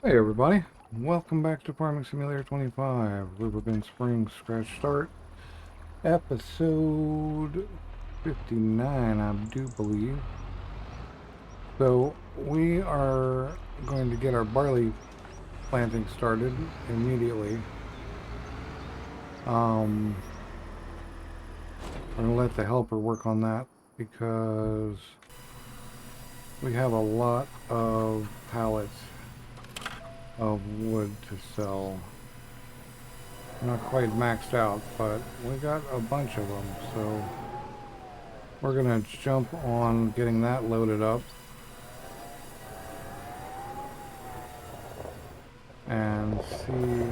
Hey everybody, welcome back to Farming Simulator 25, Riverbend Spring Scratch Start, episode 59 I do believe. So we are going to get our barley planting started immediately. I'm going to let the helper work on that because we have a lot of pallets of wood to sell. Not quite maxed out, but we got a bunch of them, so we're gonna jump on getting that loaded up and see.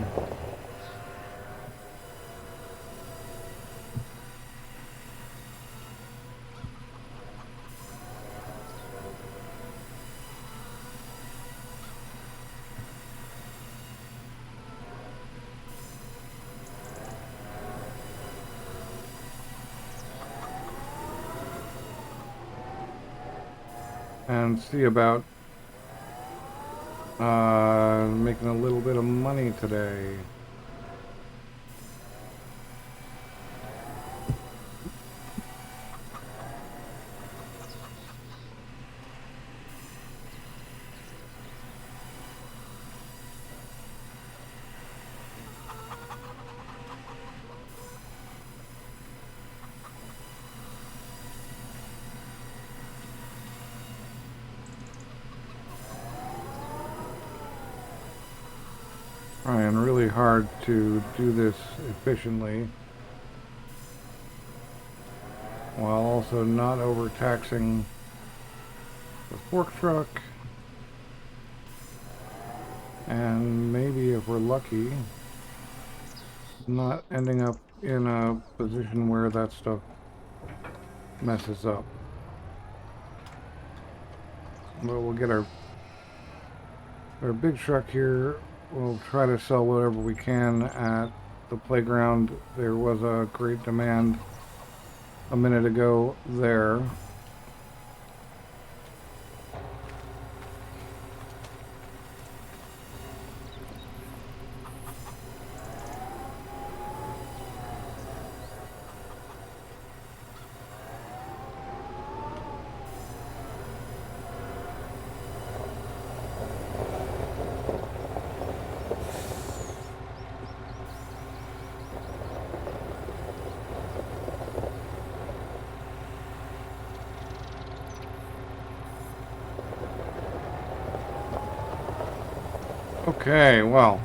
And see about making a little bit of money today. Trying really hard to do this efficiently while also not overtaxing the fork truck, and maybe if we're lucky, not ending up in a position where that stuff messes up. But we'll get our big truck here. We'll try to sell whatever we can at the playground. There was a great demand a minute ago there. Okay, well,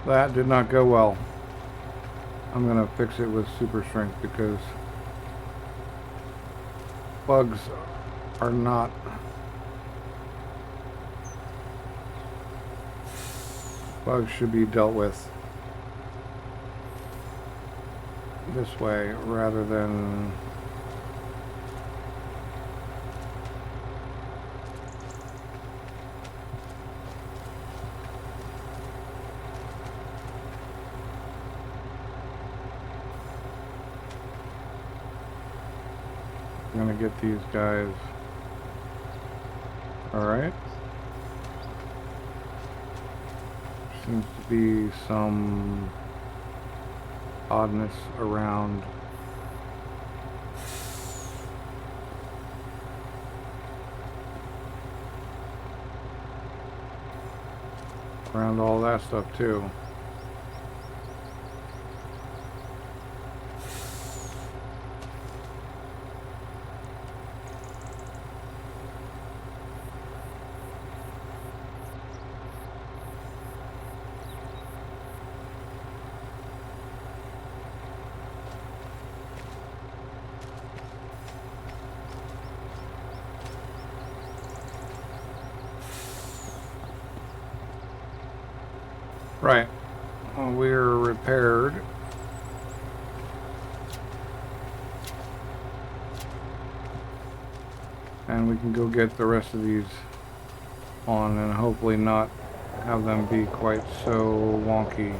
that did not go well. I'm gonna fix it with super strength because bugs are not bugs should be dealt with this way rather than I'm gonna get these guys. Alright. Seems to be some oddness around all that stuff too. Right. Well, we're repaired. And we can go get the rest of these on and hopefully not have them be quite so wonky.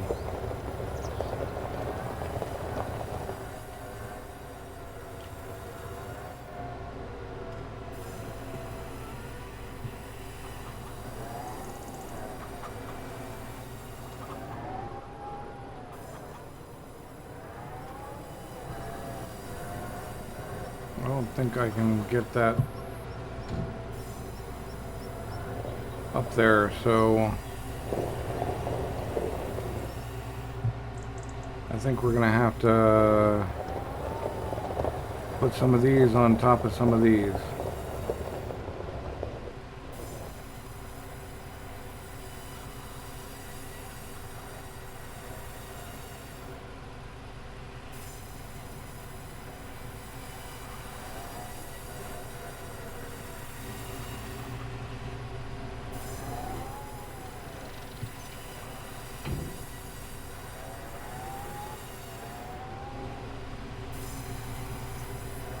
don't think I can get that up there, so I think we're gonna have to put some of these on top of some of these.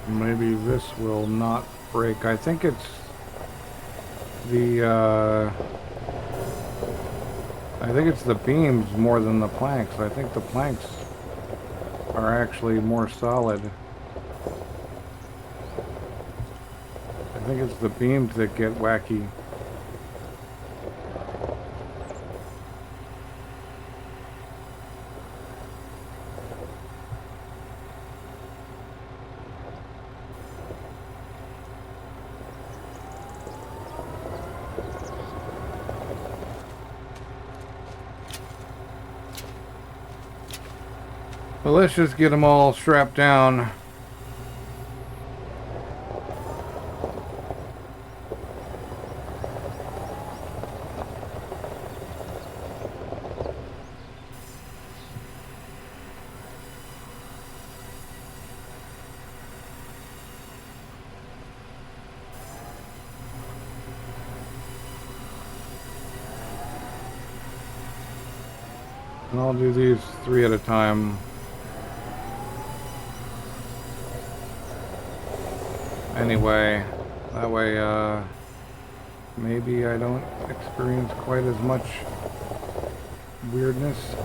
Maybe this will not break. I think it's the beams more than the planks. I think the planks are actually more solid. I think it's the beams that get wacky. But let's just get them all strapped down. And I'll do these 3 at a time. Anyway, that way, maybe I don't experience quite as much weirdness.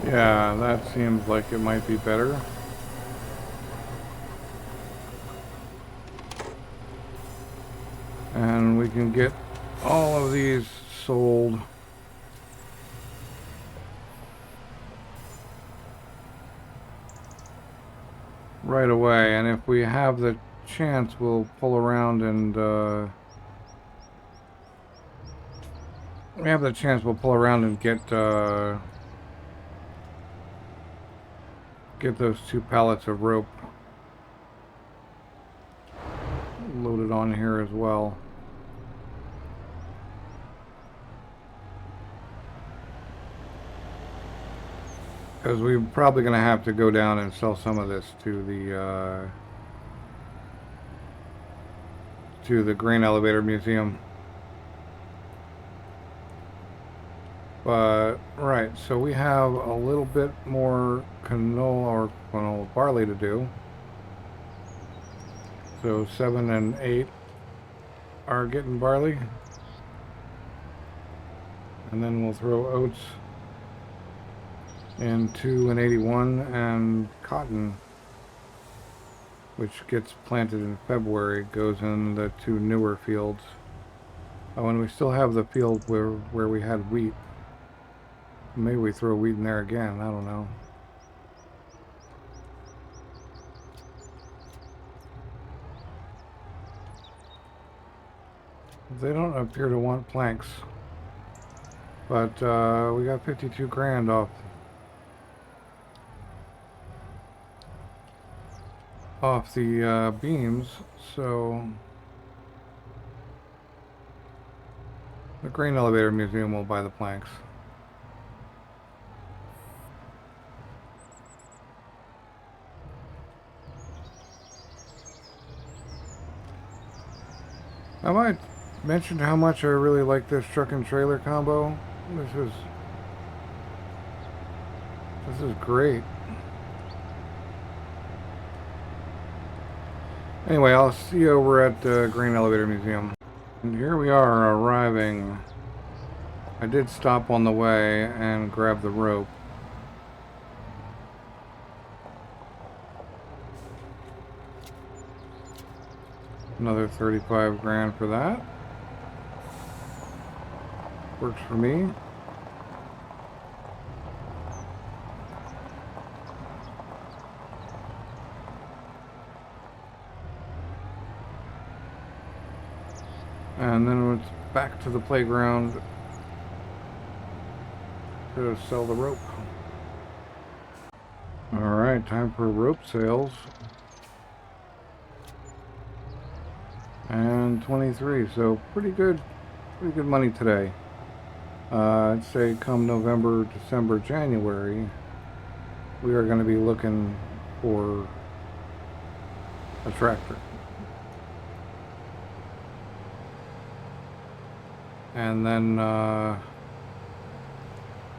Yeah, that seems like it might be better. And we can get all of these sold. Right away, and if we have the chance, we'll pull around and get those 2 pallets of rope loaded on here as well. Because we're probably going to have to go down and sell some of this to the grain elevator museum. But, right, so we have a little bit more canola or barley to do. So 7 and 8 are getting barley. And then we'll throw oats in 2 and 81 and cotton, which gets planted in February, goes in the 2 newer fields. Oh, and we still have the field where we had wheat. Maybe we throw wheat in there again, I don't know. They don't appear to want planks. But we got 52 grand off the beams, so the grain elevator museum will buy the planks. I might mention how much I really like this truck and trailer combo. This is great. Anyway, I'll see you over at the Grain Elevator Museum. And here we are arriving. I did stop on the way and grab the rope. Another 35 grand for that. Works for me. And then it's back to the playground to sell the rope. Alright, time for rope sales. And 23, so pretty good money today. I'd say come November, December, January, we are going to be looking for a tractor. And then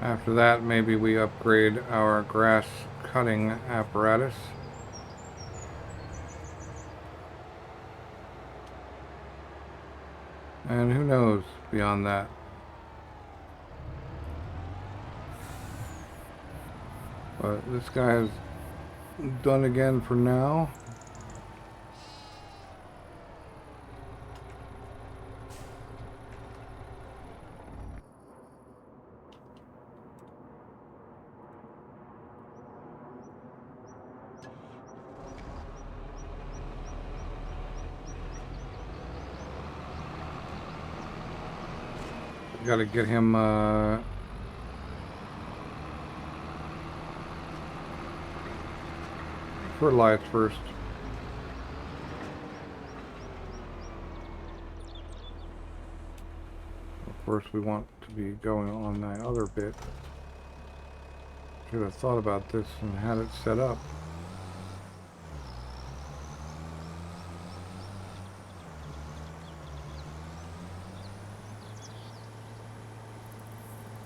after that, maybe we upgrade our grass cutting apparatus. And who knows beyond that. But this guy is done again for now. Got to get him fertilized first. Of course, we want to be going on that other bit. Should have thought about this and had it set up.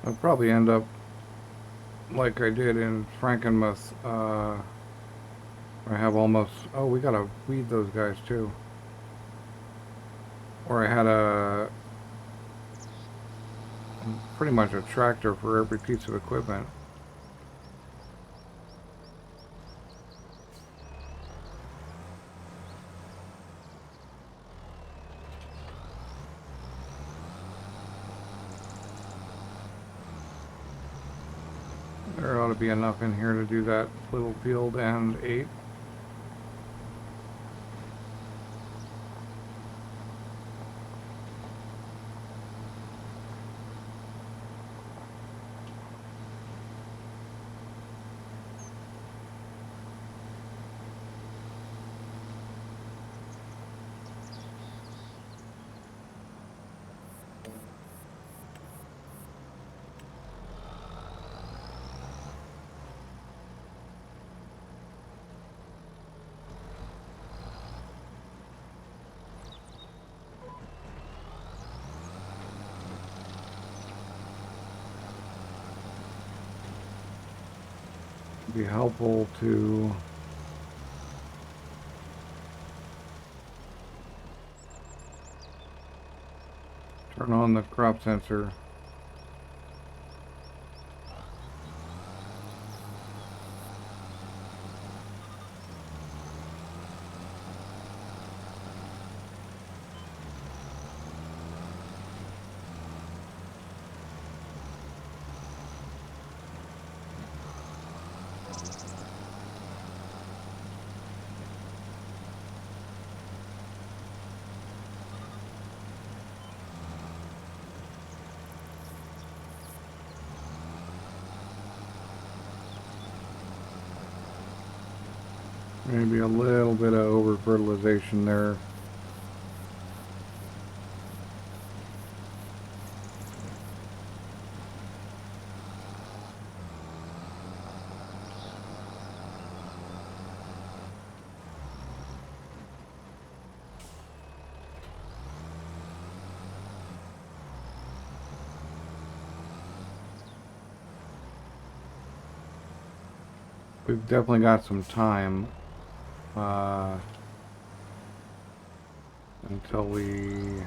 I'll probably end up like I did in Frankenmuth. I have almost... Oh, we gotta weed those guys too. Or I had pretty much a tractor for every piece of equipment. There ought to be enough in here to do that little field and 8. Be helpful to turn on the crop sensor. Maybe a little bit of over fertilization there. We've definitely got some time. until we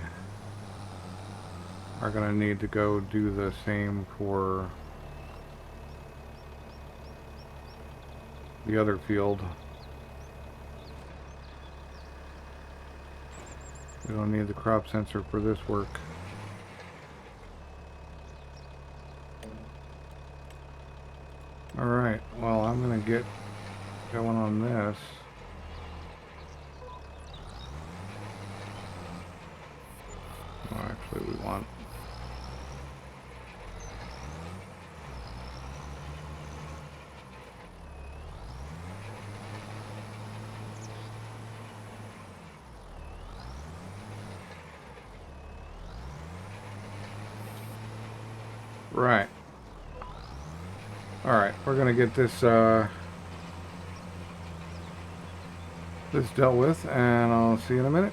are going to need to go do the same for the other field. We don't need the crop sensor for this work. Alright, well, I'm going to get going on this. Well, actually, we want... Right. Alright, we're going to get this this dealt with, and I'll see you in a minute.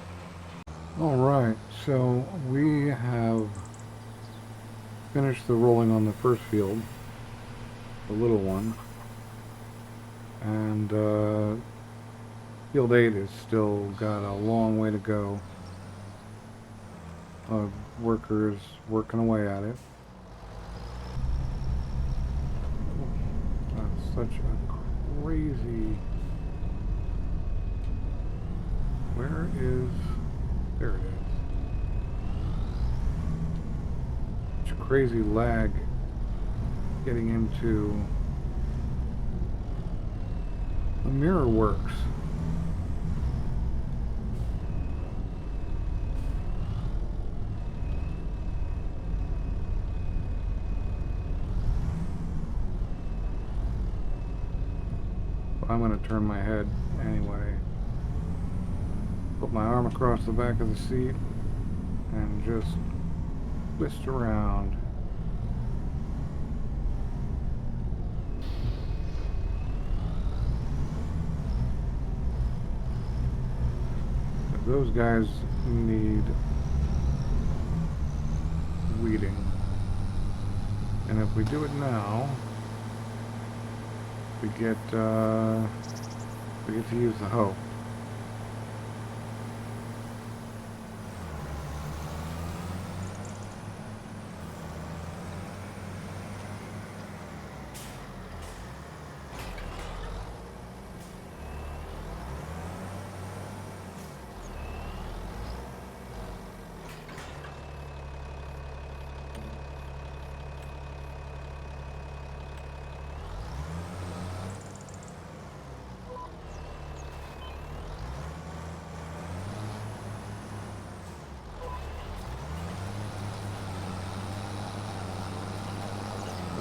Alright, so we have finished the rolling on the first field, the little one, and field 8 is still got a long way to go. Workers working away at it. That's such a crazy... Where is... There it is. Such a crazy lag getting into the mirror works. I'm going to turn my head anyway. Put my arm across the back of the seat and just twist around. Those guys need weeding. And if we do it now, we get to use the hoe.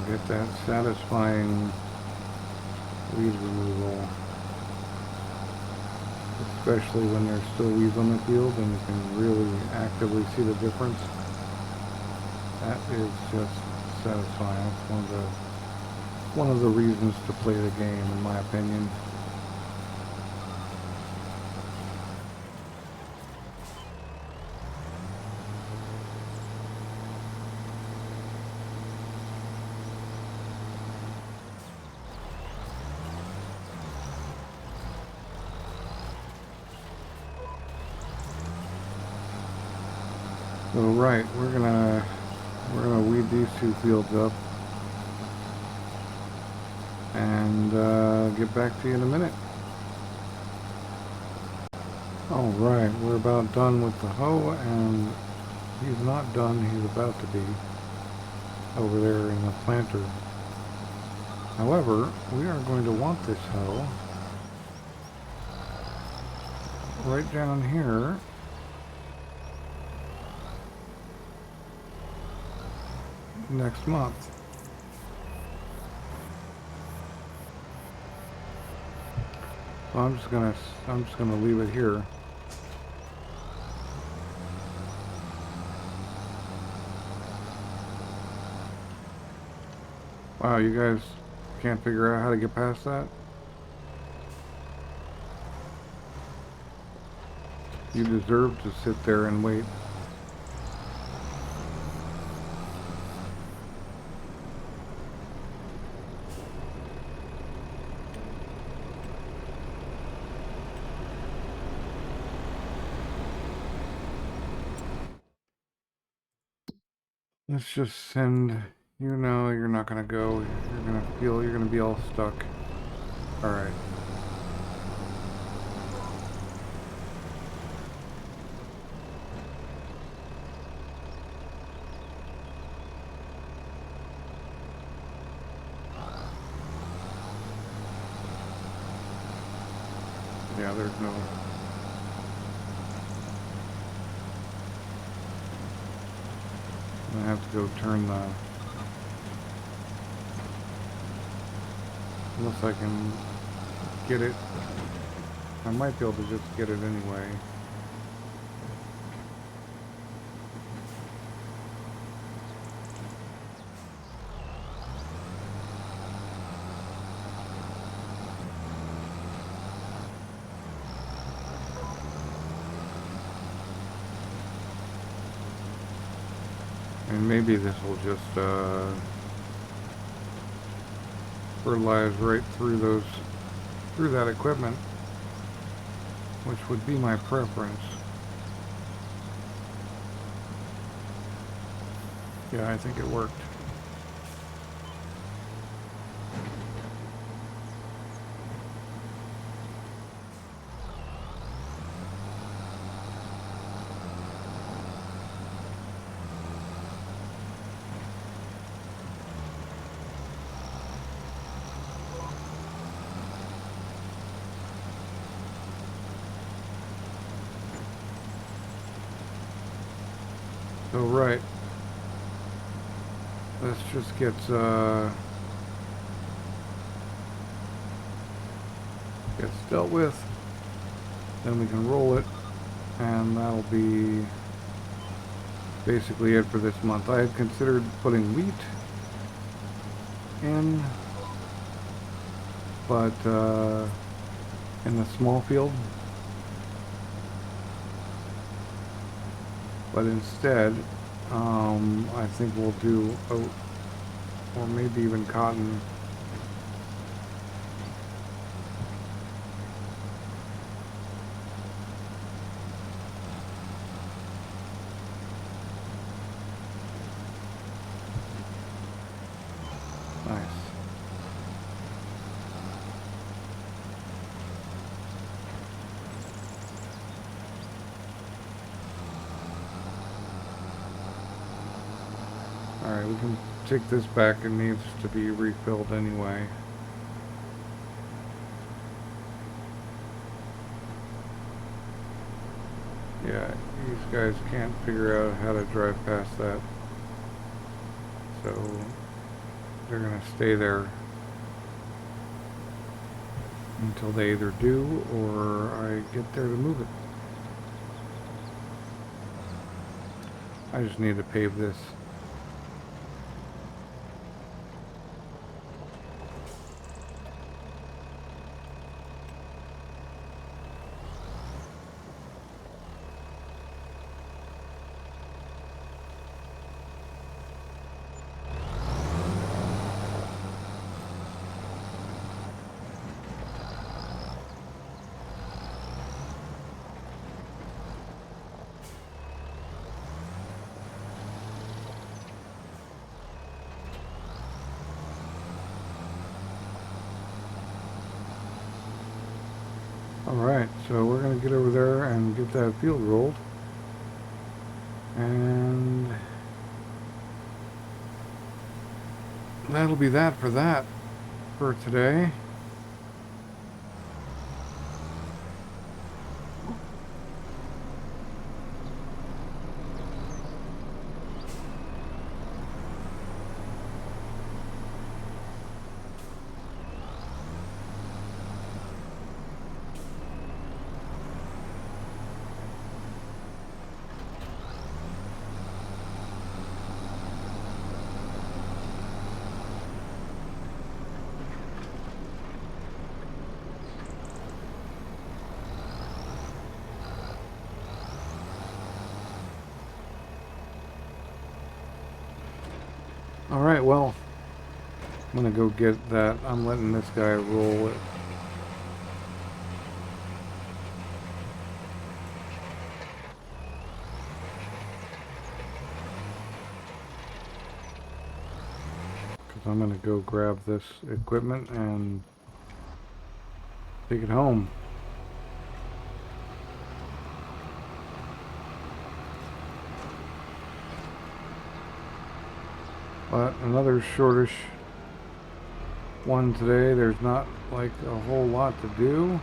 Get that satisfying weed removal, especially when there's still weeds on the field and you can really actively see the difference. That is just satisfying. It's one of the reasons to play the game, in my opinion. So right, we're gonna weed these two fields up and get back to you in a minute. All right, we're about done with the hoe, and he's not done. He's about to be over there in the planter. However, we are going to want this hoe right down here. Next month. So I'm just gonna leave it here. Wow, you guys can't figure out how to get past that? You deserve to sit there and wait. Let's just send, you know, you're not gonna go. You're gonna be all stuck. Alright. Yeah, there's no... I have to go turn the... Unless I can get it. I might be able to just get it anyway. And maybe this will just fertilize right through that equipment, which would be my preference. Yeah, I think it worked. So right, this just gets dealt with, then we can roll it, and that'll be basically it for this month. I had considered putting wheat in, but in the small field, but instead I think we'll do oat, or maybe even cotton. Nice. Alright, we can take this back. It needs to be refilled anyway. Yeah, these guys can't figure out how to drive past that. So they're gonna stay there until they either do or I get there to move it. I just need to pave this. Alright, so we're going to get over there and get that field rolled. And that'll be that for today. Alright, well, I'm gonna go get that. I'm letting this guy roll it. I'm going to go grab this equipment and take it home. But another shortish one today. There's not like a whole lot to do.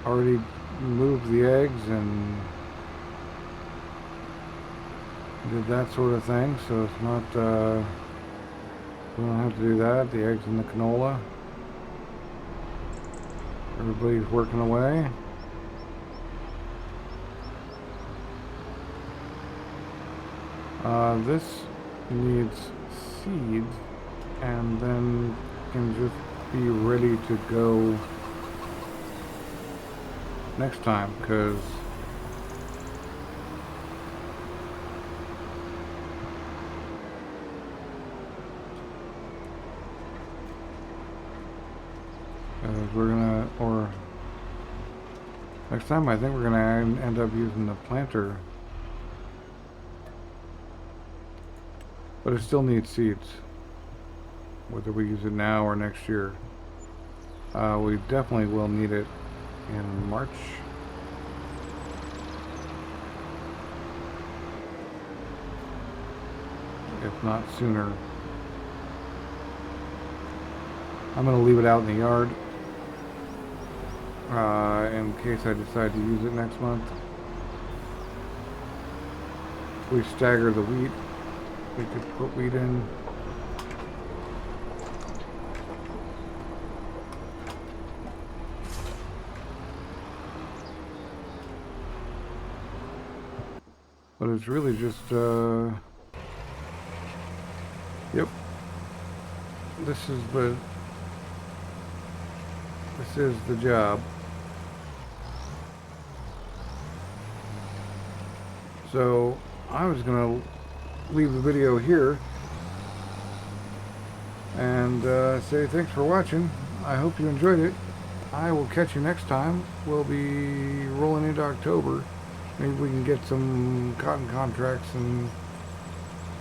Already moved the eggs and did that sort of thing, so it's not, we don't have to do that. The eggs and the canola. Everybody's working away. This needs seeds and then can just be ready to go next time, because we're gonna, or next time I think we're gonna end up using the planter, but it still needs seeds, whether we use it now or next year. We definitely will need it in March. If not sooner. I'm going to leave it out in the yard in case I decide to use it next month. If we stagger the wheat, we could put wheat in. But it's really just, yep. This is the job. So I was gonna leave the video here and say thanks for watching. I hope you enjoyed it. I will catch you next time. We'll be rolling into October. Maybe we can get some cotton contracts and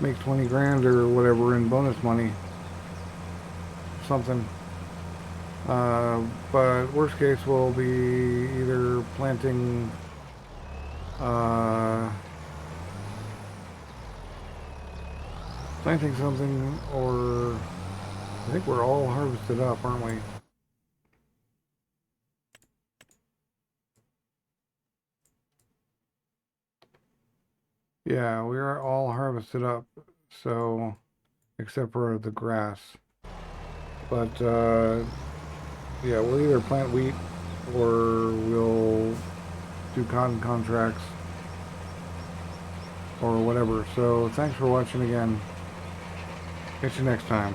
make 20 grand or whatever in bonus money. Something. But worst case we'll be either planting something, or I think we're all harvested up, aren't we? Yeah, we are all harvested up, so except for the grass. But yeah, we'll either plant wheat or we'll do cotton contracts or whatever. So thanks for watching again. Catch you next time.